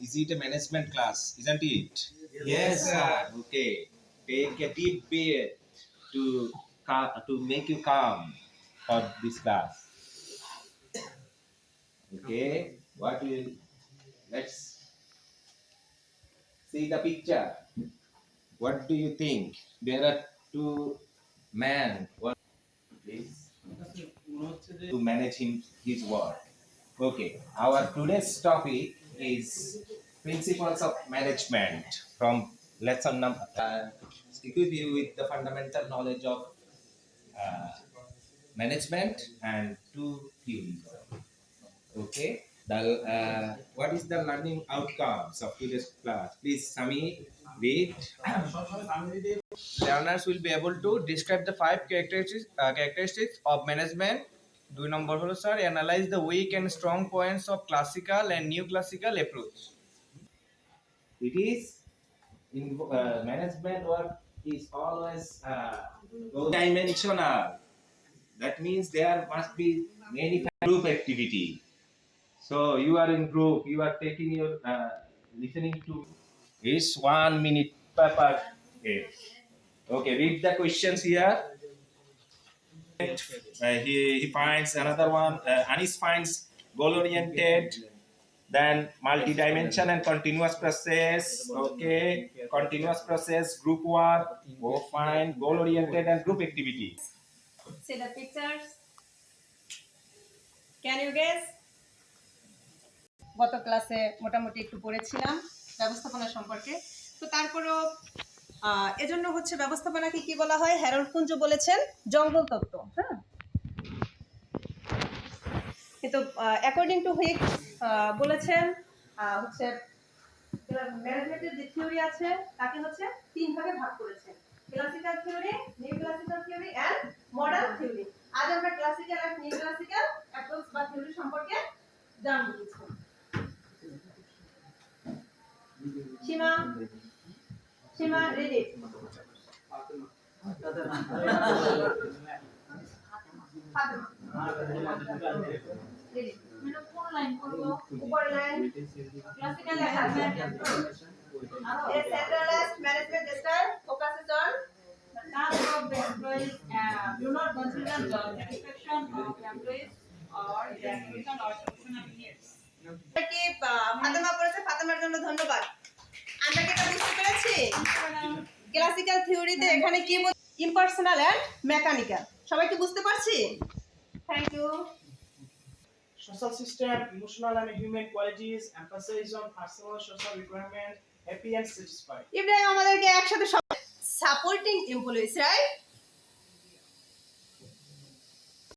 Is it a management class? Isn't it? Yes, sir. Okay. Take a deep breath to make you calm for this class. Okay. Let's see the picture. What do you think? There are two men. What please to manage his work. Okay. Our today's topic is principles of management from lesson number. Equip you with the fundamental knowledge of uh, management and two theories. Okay. What is the learning outcomes of today's class? Please, Sami, read. Learners will be able to describe the five characteristics of management. 2 নম্বর হলো sir analyze the weak and strong points of classical and new classical approach. It is in management work is always dimensional. That means there must be many group activity. So you are in group, you are taking your listening to is 1 minute per case. Okay, read the questions here. He finds another one. Anis finds goal oriented, then multi-dimension and continuous process. Okay, continuous process, group work. Go find goal oriented and group activity. See the pictures. Can you guess? গত ক্লাসে মোটামুটি একটু পড়েছিলাম ব্যবস্থাপনা সম্পর্কে। তো তারপরও এজন্য হচ্ছে ব্যবস্থাপনাকে কি বলা হয়? হ্যারল্ড কুঞ্জ বলেছেন জঙ্গল তত্ত্ব। হ্যাঁ, কিন্তু অ্যাকর্ডিং টু হুইক বলেছেন হচ্ছে ম্যানেজমেন্টের যে থিওরি আছে তাকে হচ্ছে 3 ভাগে ভাগ করেছেন: classical theory, new classical theory and modern theory. আজ আমরা classical and new classical approach বা থিওরি সম্পর্কে জানবো কিছু। Shima, read it. Read it. Upper line. Classical management. A centralized management style focuses on the task of the employees do not consider the satisfaction of the employees or their education or professional needs. কি ফাতেমা পড়েছে, ফাতেমার জন্য ধন্যবাদ। আমরা কি এটা বুঝতে পেরেছি? ক্লাসিক্যাল থিওরিতে এখানে কি ইম্পার্সোনাল এন্ড মেকানিক্যাল। সবাই কি বুঝতে পারছি? Thank you. Social system, emotional and human qualities, emphasis on personal social requirement, happy and satisfied. Ibrahim আমাদেরকে একসাথে সাপোর্টিং এমপ্লয়িজ, রাইট?